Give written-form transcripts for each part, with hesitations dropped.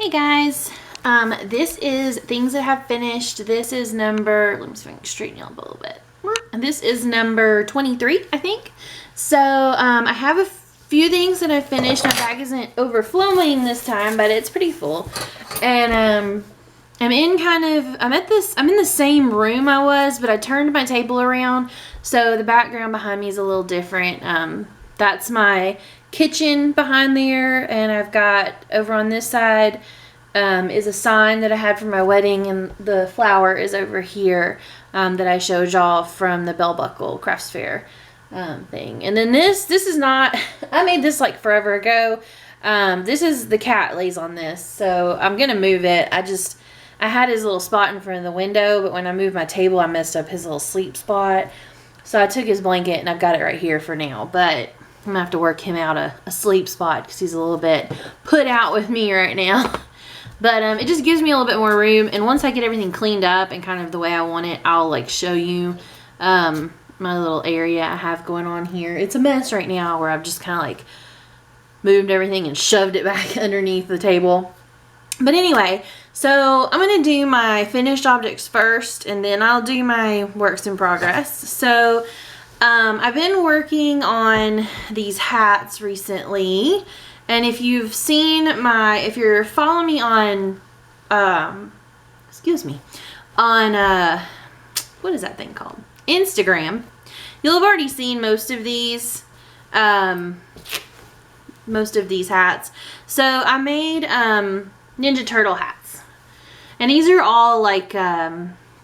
Hey guys, this is things that have finished. This is number, let me see if I can straighten it up a little bit. This is number 23, I think. So I have a few things that I've finished. My bag isn't overflowing this time, but it's pretty full. And I'm in the same room I was, but I turned my table around, so the background behind me is a little different. That's my kitchen behind there, and I've got over on this side is a sign that I had for my wedding, and the flower is over here that I showed y'all from the Bell Buckle Crafts Fair thing. And then this is not, I made this like forever ago. This is, the cat lays on this, so I'm gonna move it. I had his little spot in front of the window, but when I moved my table, I messed up his little sleep spot. So I took his blanket and I've got it right here for now, but I'm gonna have to work him out a sleep spot because he's a little bit put out with me right now. But it just gives me a little bit more room, and once I get everything cleaned up and kind of the way I want it, I'll like show you my little area I have going on here. It's a mess right now where I've just kind of like moved everything and shoved it back underneath the table. But anyway, so I'm going to do my finished objects first, and then I'll do my works in progress. So I've been working on these hats recently, and if you've seen if you're following me on, what is that thing called? Instagram, you'll have already seen most of these hats. So I made Ninja Turtle hats, and these are all like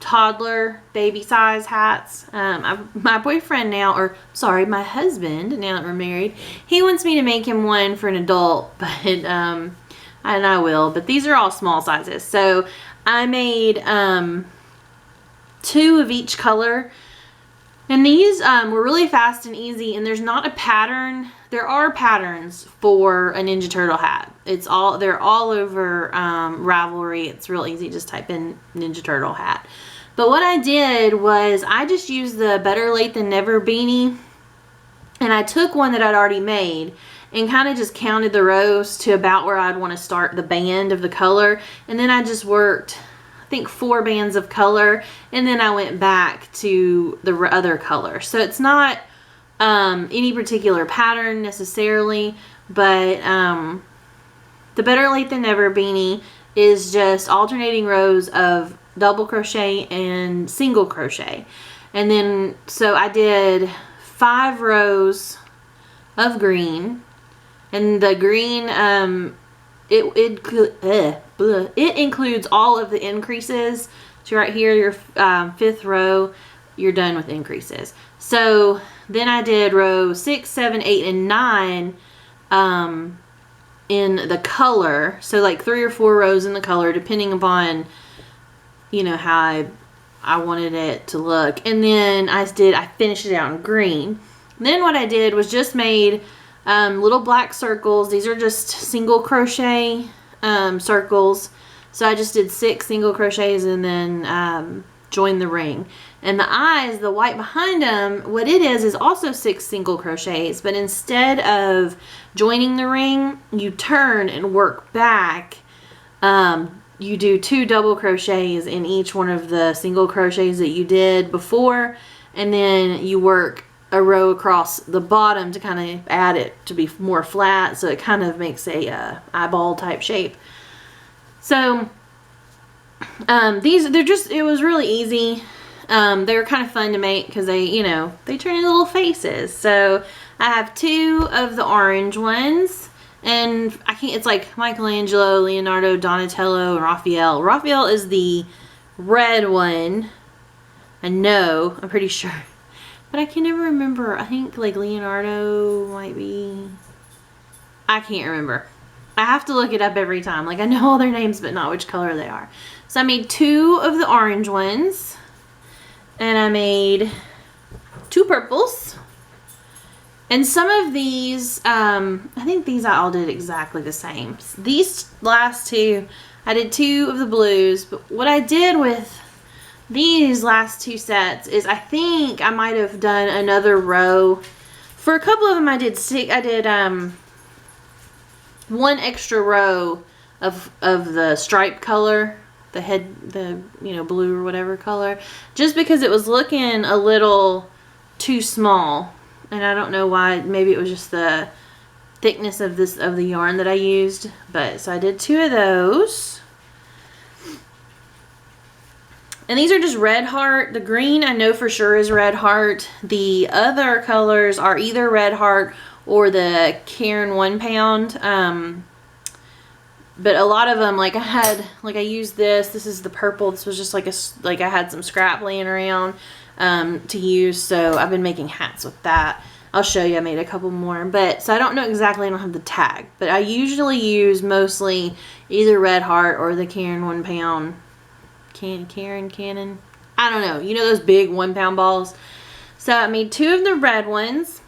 toddler baby size hats. My boyfriend now, or sorry, my husband, now that we're married, he wants me to make him one for an adult, but and I will, but these are all small sizes. So I made 2 of each color, and these were really fast and easy, and there's not a pattern. There are patterns for a Ninja Turtle hat. They're all over Ravelry. It's real easy. Just type in Ninja Turtle hat. But what I did was I just used the Better Late Than Never beanie, and I took one that I'd already made and kind of just counted the rows to about where I'd want to start the band of the color, and then I just worked, I think, 4 bands of color, and then I went back to the other color. So it's not any particular pattern necessarily, but the Better Late Than Never beanie is just alternating rows of double crochet and single crochet. And then so I did 5 rows of green, and the green it includes all of the increases. So right here, your 5th row, you're done with increases. So then I did row 6, 7, 8, and 9 in the color. So like 3 or 4 rows in the color, depending upon, you know, how I wanted it to look. And then I finished it out in green. Then what I did was just made little black circles. These are just single crochet circles. So I just did 6 single crochets and then joined the ring. And the eyes, the white behind them, what it is also 6 single crochets, but instead of joining the ring, you turn and work back. You do 2 double crochets in each one of the single crochets that you did before, and then you work a row across the bottom to kind of add it to be more flat, so it kind of makes a eyeball type shape. So it was really easy. They were kind of fun to make because they turn into little faces. So I have 2 of the orange ones, and it's like Michelangelo, Leonardo, Donatello, and Raphael. Raphael is the red one. I'm pretty sure. But I can never remember. I think like Leonardo might be, I can't remember. I have to look it up every time. Like, I know all their names, but not which color they are. So I made 2 of the orange ones, and I made 2 purples. And some of these, I think these I all did exactly the same. These last 2, I did 2 of the blues. But what I did with these last 2 sets is I think I might have done another row. For a couple of them I did 1 extra row of the stripe color, the blue or whatever color, just because it was looking a little too small, and I don't know why. Maybe it was just the thickness of the yarn that I used. But so I did 2 of those. And these are just Red Heart. The green I know for sure is Red Heart. The other colors are either Red Heart or the Caron 1 pound. But a lot of them, like I used this. This is the purple. This was just like I had some scrap laying around to use. So I've been making hats with that. I'll show you. I made a couple more. But so I don't know exactly. I don't have the tag. But I usually use mostly either Red Heart or the Caron 1 pound. Canon. I don't know. You know those big 1 pound balls? So I made 2 of the red ones.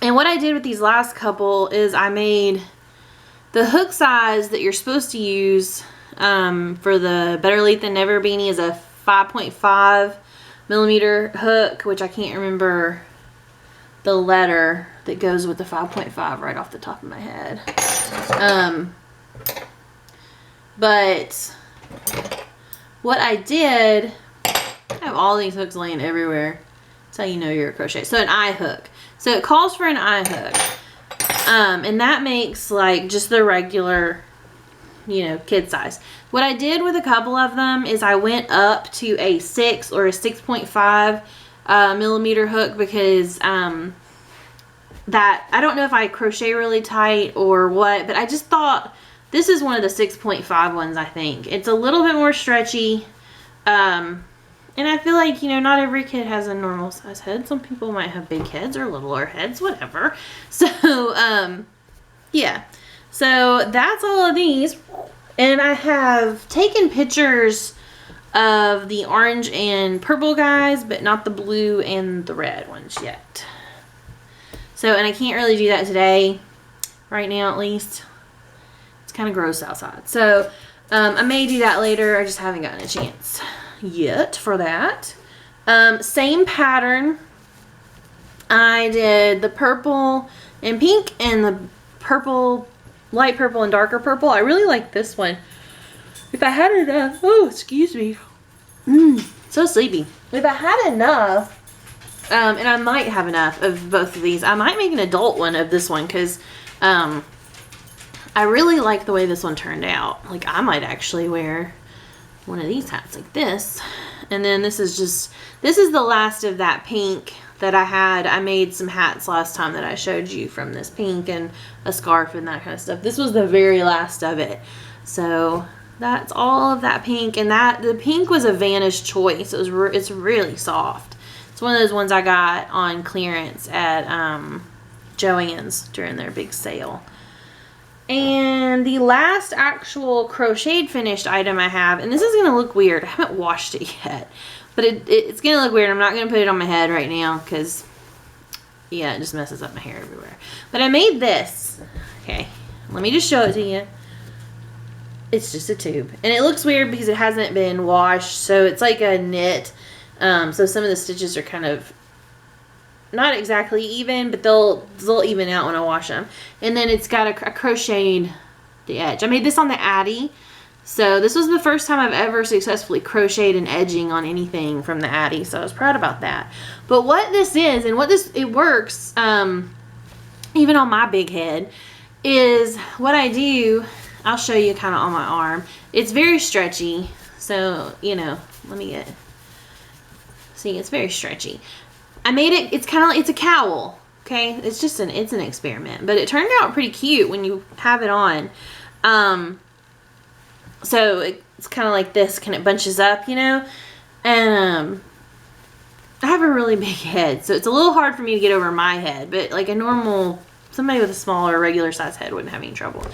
And what I did with these last couple is I made the hook size that you're supposed to use for the Better Late Than Never beanie is a 5.5 millimeter hook, which I can't remember the letter that goes with the 5.5 right off the top of my head. But what I did, I have all these hooks laying everywhere. That's how you know you're a crochet. So an eye hook. So it calls for an eye hook. And that makes like just the regular, kid size. What I did with a couple of them is I went up to a 6 or a 6.5 millimeter hook because that, I don't know if I crochet really tight or what, but I just thought this is one of the 6.5 ones, I think. It's a little bit more stretchy. And I feel like, not every kid has a normal size head. Some people might have big heads or littler heads, whatever. So, yeah. So that's all of these. And I have taken pictures of the orange and purple guys, but not the blue and the red ones yet. So, and I can't really do that today, right now at least. It's kind of gross outside. So, I may do that later. I just haven't gotten a chance yet for that. Same pattern. I did the purple and pink and the purple, light purple and darker purple. I really like this one. If I had enough, excuse me. So sleepy. If I had enough, and I might have enough of both of these, I might make an adult one of this one because I really like the way this one turned out. Like, I might actually wear one of these hats like this. And then this is the last of that pink that I had. I made some hats last time that I showed you from this pink and a scarf and that kind of stuff. This was the very last of it. So that's all of that pink. And the pink was a Vanish choice. It's really soft. It's one of those ones I got on clearance at Joann's during their big sale. And the last actual crocheted finished item I have, and this is going to look weird. I haven't washed it yet, but it's going to look weird. I'm not going to put it on my head right now because, yeah, it just messes up my hair everywhere. But I made this. Okay, let me just show it to you. It's just a tube. And it looks weird because it hasn't been washed, so it's like a knit. So some of the stitches are kind of not exactly even, but they'll even out when I wash them. And then it's got a crocheted the edge. I made this on the Addi. So this was the first time I've ever successfully crocheted an edging on anything from the Addi. So I was proud about that. But what this is, and it works, even on my big head, is what I do. I'll show you kind of on my arm. It's very stretchy. So, let me get, see, it's very stretchy. I made it, it's a cowl, okay? It's an experiment, but it turned out pretty cute when you have it on. So it's kind of like this, it bunches up, and I have a really big head, so it's a little hard for me to get over my head, but like somebody with a smaller, regular size head wouldn't have any trouble.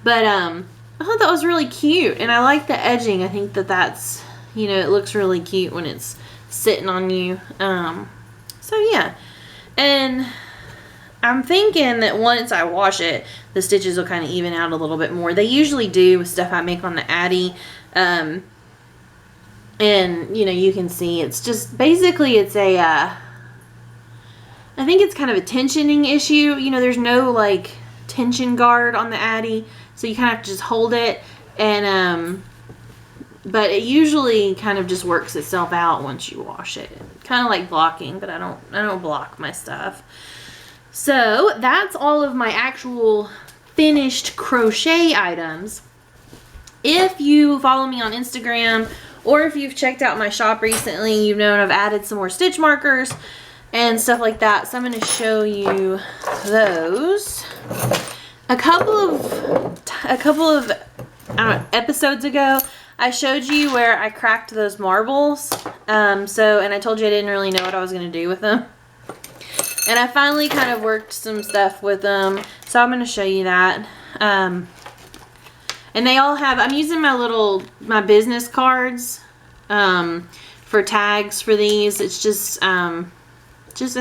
But I thought that was really cute, and I like the edging. I think that's, it looks really cute when it's sitting on you. So yeah, and I'm thinking that once I wash it, the stitches will kind of even out a little bit more. They usually do with stuff I make on the Addi. And, you can see it's just, basically it's I think it's kind of a tensioning issue. There's no, tension guard on the Addy, so you kind of have to just hold it, and but it usually kind of just works itself out once you wash it. Kind of like blocking, but I don't block my stuff. So that's all of my actual finished crochet items. If you follow me on Instagram, or if you've checked out my shop recently, you've known I've added some more stitch markers and stuff like that. So I'm going to show you those. A couple of episodes ago, I showed you where I cracked those marbles. And I told you I didn't really know what I was going to do with them. And I finally kind of worked some stuff with them. So I'm going to show you that. And they all have, I'm using my business cards for tags for these. It's just an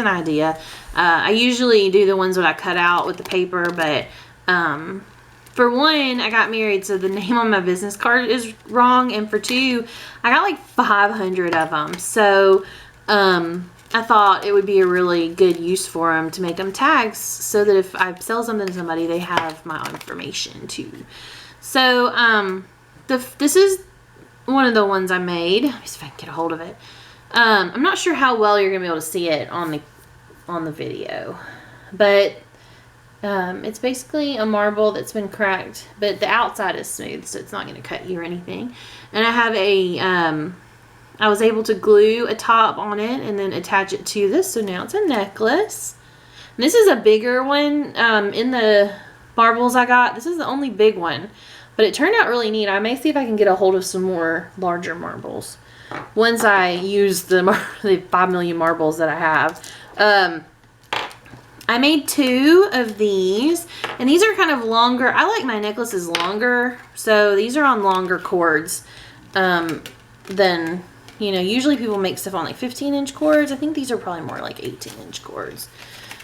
idea. I usually do the ones that I cut out with the paper, but for one, I got married, so the name on my business card is wrong. And for two, I got like 500 of them. So I thought it would be a really good use for them to make them tags so that if I sell something to somebody, they have my information too. So this is one of the ones I made. Let me see if I can get a hold of it. I'm not sure how well you're gonna be able to see it on the video, but it's basically a marble that's been cracked, but the outside is smooth, so it's not gonna cut you or anything. And I have I was able to glue a top on it and then attach it to this, so now it's a necklace. And this is a bigger one. In the marbles I got, this is the only big one, but it turned out really neat. I may see if I can get a hold of some more larger marbles once I use the 5 million marbles that I have. I made 2 of these, and these are kind of longer. I like my necklaces longer, so these are on longer cords than, usually people make stuff on like 15-inch cords. I think these are probably more like 18-inch cords.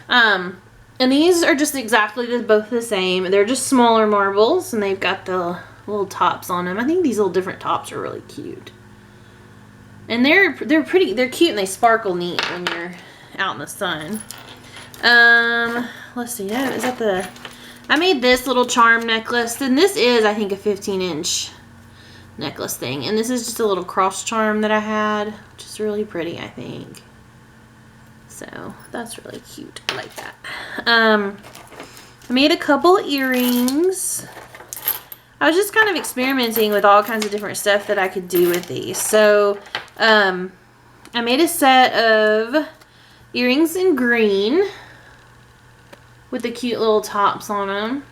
And these are just exactly both the same. They're just smaller marbles, and they've got the little tops on them. I think these little different tops are really cute. And they're cute, and they sparkle neat when you're out in the sun. Let's see. I made this little charm necklace, and this is, I think, a 15-inch necklace thing. And this is just a little cross charm that I had, which is really pretty, I think. So that's really cute. I like that. I made a couple earrings. I was just kind of experimenting with all kinds of different stuff that I could do with these. So I made a set of earrings in green with the cute little tops on them.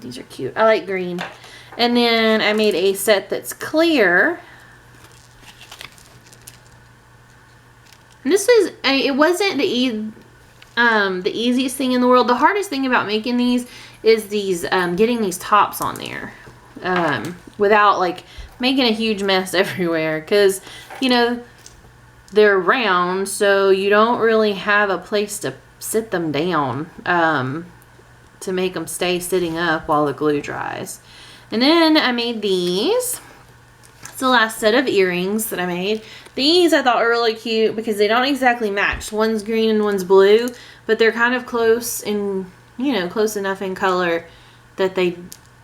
These are cute. I like green. And then I made a set that's clear. And this is, it wasn't the easiest thing in the world. The hardest thing about making these is getting these tops on there without like making a huge mess everywhere, because they're round, so you don't really have a place to sit them down to make them stay sitting up while the glue dries. And then I made these. It's the last set of earrings that I made. These I thought were really cute because they don't exactly match. One's green and one's blue, but they're kind of close and close enough in color that they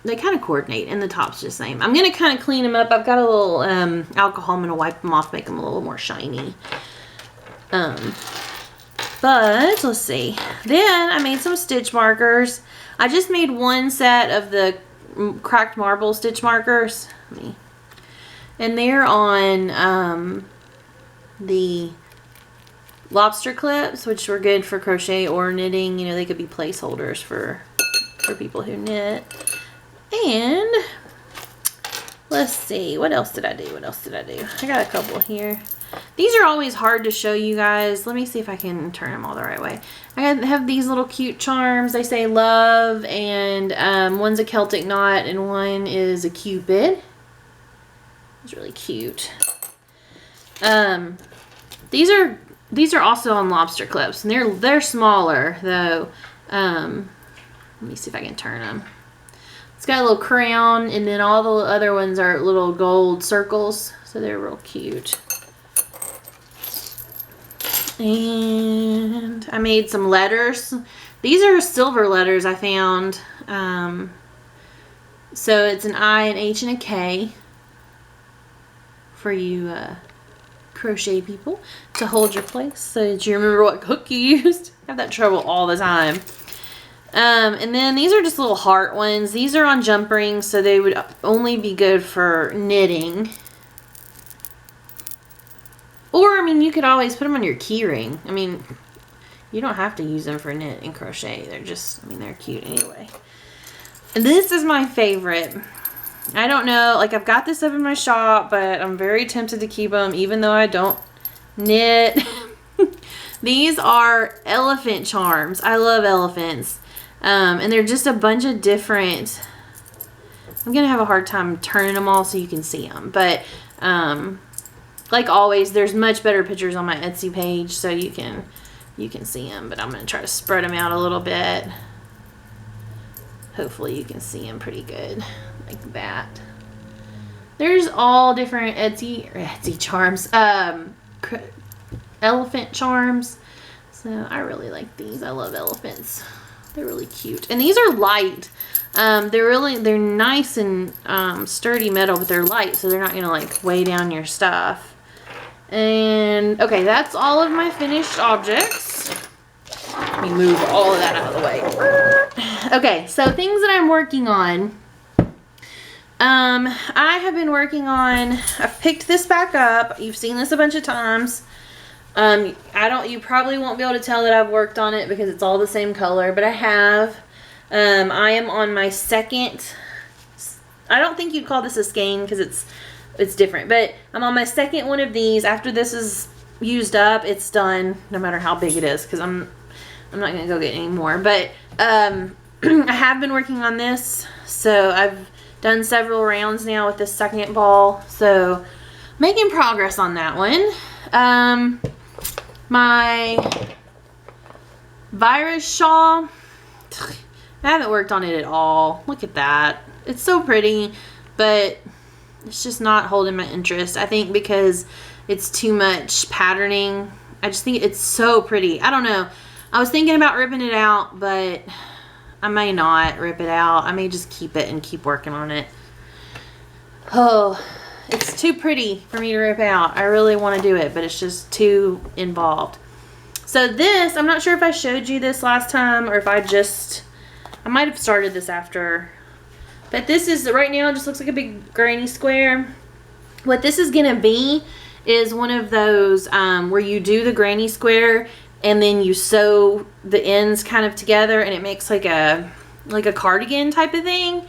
kind of coordinate, and the top's just the same. I'm going to kind of clean them up. I've got a little alcohol. I'm going to wipe them off, make them a little more shiny. But let's see. Then I made some stitch markers. I just made one set of the cracked marble stitch markers. And they're on the lobster clips, which were good for crochet or knitting. They could be placeholders for people who knit. And let's see, what else did I do? I got a couple here. These are always hard to show you guys. Let me see if I can turn them all the right way. I have these little cute charms. They say love, and one's a Celtic knot and one is a Cupid. It's really cute. These are also on lobster clips, and they're smaller though. Let me see if I can turn them. It's got a little crown, and then all the other ones are little gold circles, so they're real cute. And I made some letters. These are silver letters I found. So it's an I, an H, and a K for you crochet people to hold your place so that you remember what hook you used. I have that trouble all the time. And then these are just little heart ones. These are on jump rings, so they would only be good for knitting. Or, I mean, you could always put them on your key ring. I mean, you don't have to use them for knit and crochet. They're just, I mean, they're cute anyway. And this is my favorite. I don't know, like I've got this up in my shop, but I'm very tempted to keep them even though I don't knit. These are elephant charms. I love elephants. And they're just a bunch of different, I'm going to have a hard time turning them all so you can see them. But, like always, there's much better pictures on my Etsy page so you can see them. But I'm going to try to spread them out a little bit. Hopefully you can see them pretty good, like that. There's all different Etsy charms, elephant charms. So I really like these. I love elephants. They're really cute. And these are light. They're nice and sturdy metal, but they're light, so they're not gonna like weigh down your stuff. And okay, that's all of my finished objects. Let me move all of that out of the way. Okay, so things that I'm working on. I have been working on, I've picked this back up. You've seen this a bunch of times. You probably won't be able to tell that I've worked on it because it's all the same color, but I have. I am on my second, I don't think you'd call this a skein because it's different, but I'm on my second one of these. After this is used up, it's done, no matter how big it is, because I'm not going to go get any more. But I have been working on this, so I've done several rounds now with this second ball, so making progress on that one. My virus shawl, I haven't worked on it at all. Look at that. It's so pretty, but it's just not holding my interest. I think because it's too much patterning. I just think it's so pretty. I don't know. I was thinking about ripping it out, but I may not rip it out. I may just keep it and keep working on it. Oh, it's too pretty for me to rip out. I really want to do it, but it's just too involved. So this, I'm not sure if I showed you this last time or if I might have started this after. But this is, right now, it just looks like a big granny square. What this is going to be is one of those where you do the granny square and then you sew the ends kind of together and it makes like a cardigan type of thing.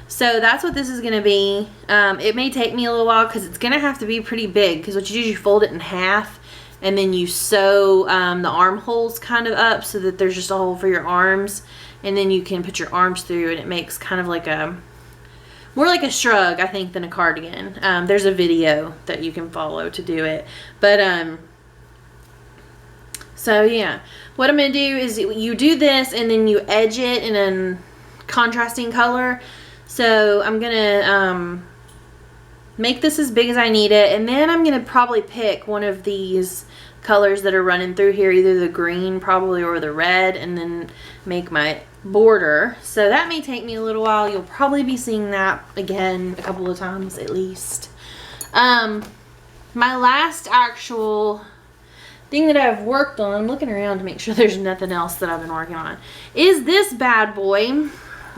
So that's what this is going to be. It may take me a little while because it's going to have to be pretty big, because what you do is you fold it in half and then you sew the armholes kind of up so that there's just a hole for your arms, and then you can put your arms through and it makes kind of like more like a shrug, I think, than a cardigan. There's a video that you can follow to do it. But so yeah, what I'm going to do is you do this and then you edge it in a contrasting color. So I'm going to make this as big as I need it, and then I'm going to probably pick one of these colors that are running through here, either the green probably or the red, and then make my border. So that may take me a little while. You'll probably be seeing that again a couple of times at least. My last actual thing that I've worked on, I'm looking around to make sure there's nothing else that I've been working on, is this bad boy.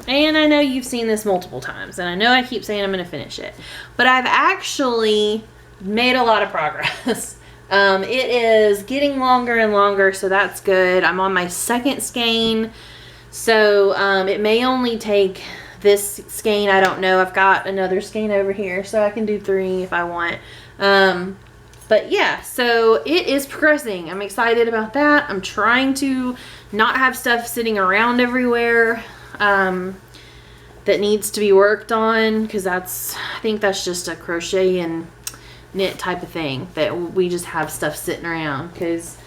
And I know you've seen this multiple times, and I know I keep saying I'm going to finish it, but I've actually made a lot of progress. It is getting longer and longer, so that's good. I'm on my second skein, so it may only take this skein. I don't know. I've got another skein over here, so I can do 3 if I want. But yeah, so it is progressing. I'm excited about that. I'm trying to not have stuff sitting around everywhere that needs to be worked on, because I think that's just a crochet and knit type of thing, that we just have stuff sitting around because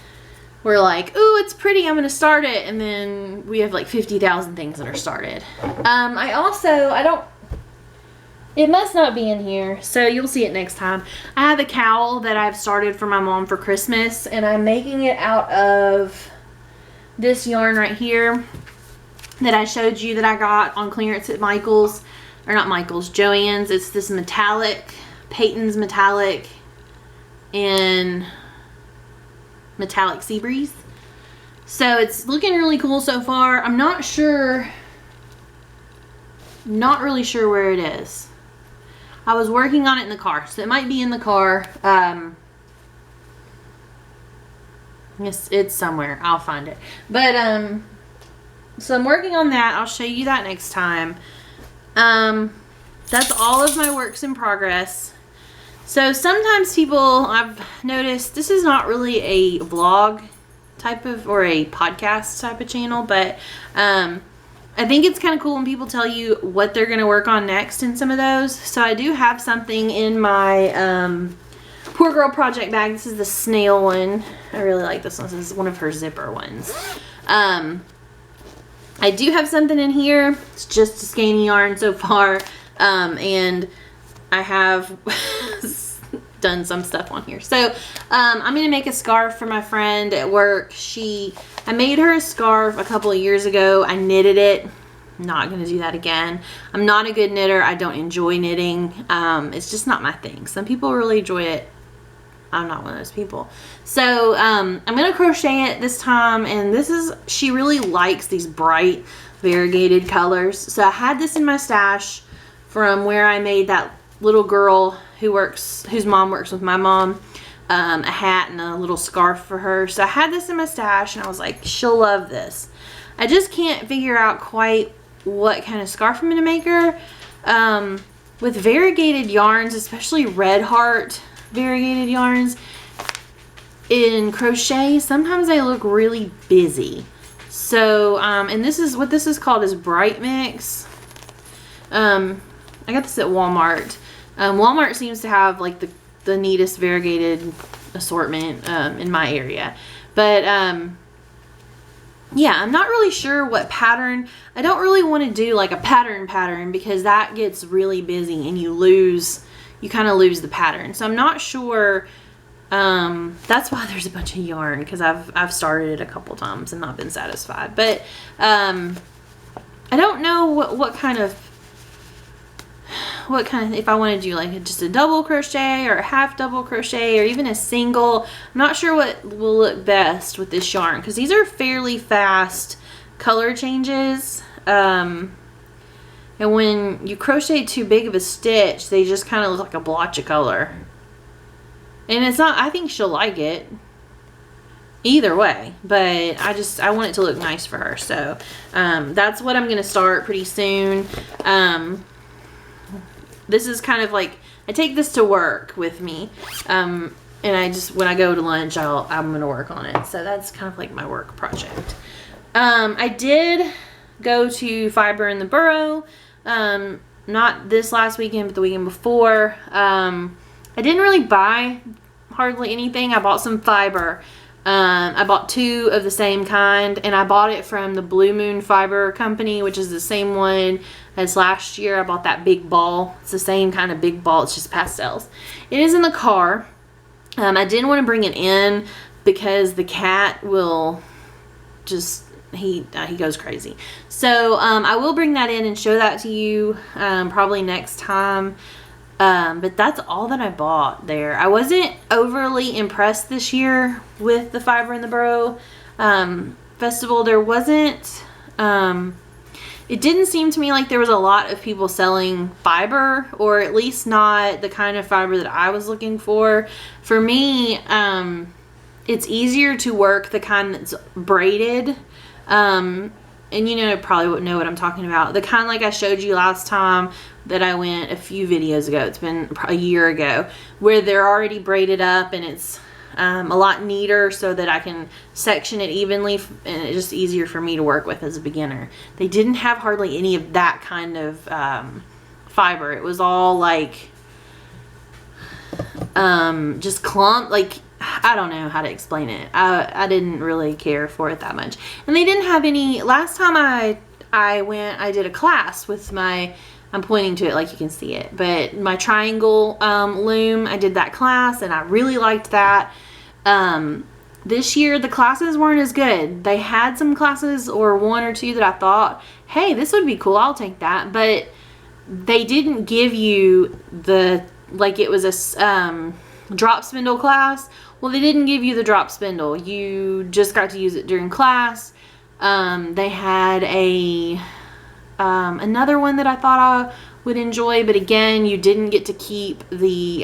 we're like, ooh, it's pretty, I'm gonna start it, and then we have like 50,000 things that are started. It must not be in here, so you'll see it next time. I have a cowl that I've started for my mom for Christmas, and I'm making it out of this yarn right here that I showed you that I got on clearance at Michael's, or not Michael's, Joann's. It's this metallic, Peyton's metallic and metallic sea breeze. So it's looking really cool so far. I'm not really sure where it is. I was working on it in the car, so it might be in the car. It's somewhere. I'll find it. But so I'm working on that. I'll show you that next time. That's all of my works in progress. So sometimes people, I've noticed, this is not really a vlog type of, or a podcast type of channel, but I think it's kind of cool when people tell you what they're going to work on next in some of those. So I do have something in my Poor Girl project bag. This is the snail one. I really like this one. This is one of her zipper ones. I do have something in here. It's just a skein yarn so far. And I have done some stuff on here. So I'm going to make a scarf for my friend at work. I made her a scarf a couple of years ago. I knitted it. I'm not going to do that again. I'm not a good knitter. I don't enjoy knitting. It's just not my thing. Some people really enjoy it. I'm not one of those people. So I'm going to crochet it this time. And she really likes these bright variegated colors. So I had this in my stash from where I made that little girl whose mom works with my mom, a hat and a little scarf for her. So I had this in my stash and I was like, she'll love this. I just can't figure out quite what kind of scarf I'm going to make her. With variegated yarns, especially Red Heart variegated yarns in crochet, sometimes they look really busy. So, and this is what this is called is Bright Mix. I got this at Walmart. Walmart seems to have like the neatest variegated assortment in my area. But yeah, I'm not really sure what pattern. I don't really want to do like a pattern because that gets really busy and you kind of lose the pattern. So I'm not sure. That's why there's a bunch of yarn, because I've started it a couple times and not been satisfied. But I don't know what kind of if I want to do like just a double crochet or a half double crochet or even a single. I'm not sure what will look best with this yarn, because these are fairly fast color changes. And when you crochet too big of a stitch, they just kind of look like a blotch of color. And it's not, I think she'll like it either way, but I want it to look nice for her. So that's what I'm going to start pretty soon. This is kind of like, I take this to work with me. And when I go to lunch, I'm going to work on it. So that's kind of like my work project. I did go to Fiber in the Borough. Not this last weekend, but the weekend before. I didn't really buy hardly anything. I bought some fiber. I bought 2 of the same kind, and I bought it from the Blue Moon Fiber Company, which is the same one as last year. I bought that big ball. It's the same kind of big ball. It's just pastels. It is in the car. I didn't want to bring it in because the cat will just... he goes crazy. So I will bring that in and show that to you probably next time. But that's all that I bought there. I wasn't overly impressed this year with the Fiber in the Borough festival. There wasn't it didn't seem to me like there was a lot of people selling fiber, or at least not the kind of fiber that I was looking for. For me, it's easier to work the kind that's braided. And you probably wouldn't know what I'm talking about. The kind like I showed you last time that I went a few videos ago. It's been a year ago, where they're already braided up and it's a lot neater so that I can section it evenly, and it's just easier for me to work with as a beginner. They didn't have hardly any of that kind of fiber. It was all like just clump, like I don't know how to explain it. I didn't really care for it that much. And they didn't have any, last time I went, I did a class with my, I'm pointing to it like you can see it, but my triangle loom, I did that class and I really liked that. This year, the classes weren't as good. They had some classes or one or two that I thought, hey, this would be cool. I'll take that. But they didn't give you like it was a drop spindle class. Well, they didn't give you the drop spindle. You just got to use it during class. They had another one that I thought I would enjoy, but again, you didn't get to keep the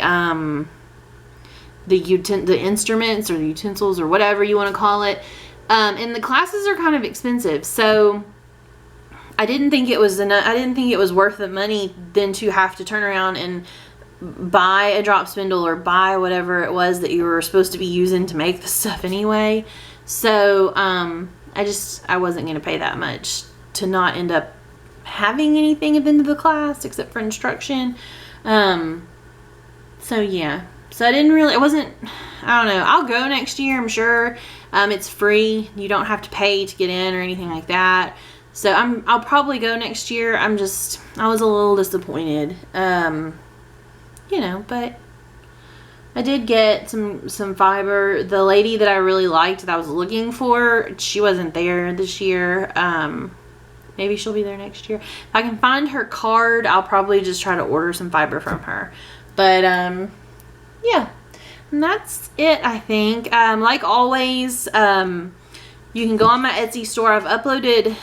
instruments or the utensils or whatever you want to call it. And the classes are kind of expensive, so I didn't think it was worth the money then to have to turn around and buy a drop spindle or buy whatever it was that you were supposed to be using to make the stuff anyway. So I wasn't going to pay that much to not end up having anything at the end of the class except for instruction. So yeah. So I don't know. I'll go next year, I'm sure. It's free. You don't have to pay to get in or anything like that. So I'll probably go next year. I was a little disappointed. But I did get some fiber. The lady that I really liked that I was looking for, she wasn't there this year. Maybe she'll be there next year. If I can find her card, I'll probably just try to order some fiber from her. But yeah, and that's it, I think. Like always, you can go on my Etsy store. I've uploaded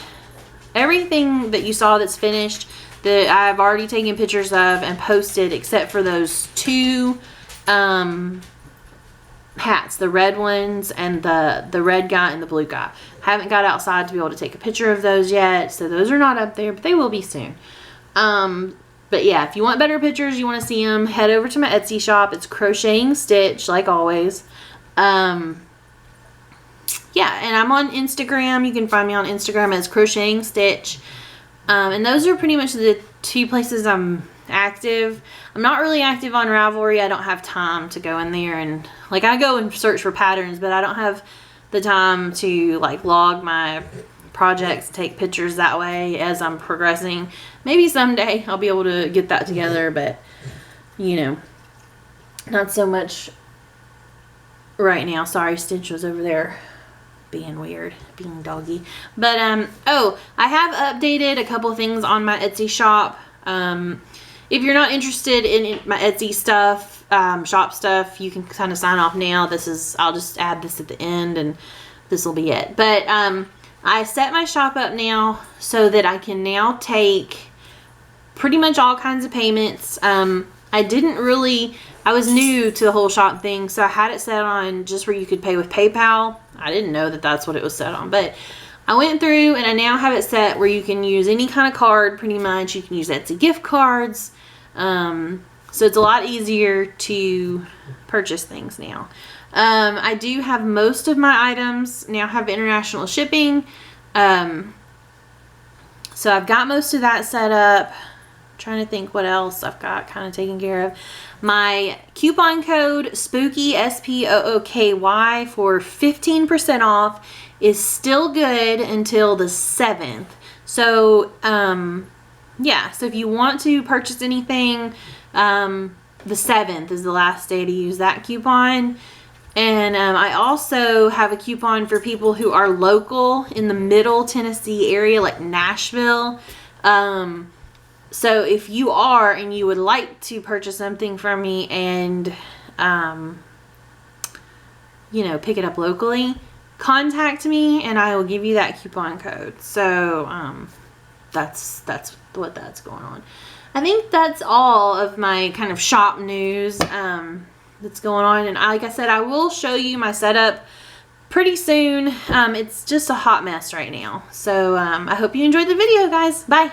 everything that you saw that's finished that I've already taken pictures of and posted, except for those two hats, the red ones and the red guy and the blue guy. Haven't got outside to be able to take a picture of those yet, so those are not up there, but they will be soon. But yeah, if you want better pictures, you want to see them, head over to my Etsy shop. It's Crocheting Stitch, like always. Yeah, and I'm on Instagram. You can find me on Instagram as Crocheting Stitch. And those are pretty much the two places I'm active. I'm not really active on Ravelry. I don't have time to go in there and, like, I go and search for patterns, but I don't have the time to, like, log my projects, take pictures that way as I'm progressing. Maybe someday I'll be able to get that together, but not so much right now. Sorry, Stitch was over there being weird, being doggy. But I have updated a couple things on my Etsy shop. If you're not interested in my Etsy stuff, shop stuff, you can kind of sign off now. I'll just add this at the end and this will be it. But I set my shop up now so that I can now take pretty much all kinds of payments. I was new to the whole shop thing, so I had it set on just where you could pay with PayPal. I didn't know that that's what it was set on, but I went through and I now have it set where you can use any kind of card pretty much. You can use Etsy gift cards. So it's a lot easier to purchase things now. I do have most of my items now have international shipping. So I've got most of that set up. I'm trying to think what else I've got kind of taken care of. My coupon code SPOOKY, SPOOKY, for 15% off is still good until the 7th. So, yeah, so if you want to purchase anything, the 7th is the last day to use that coupon. And I also have a coupon for people who are local in the Middle Tennessee area, like Nashville. So if you are and you would like to purchase something from me and, pick it up locally, contact me and I will give you that coupon code. So that's what that's going on. I think that's all of my kind of shop news that's going on. And like I said, I will show you my setup pretty soon. It's just a hot mess right now. So I hope you enjoyed the video, guys. Bye.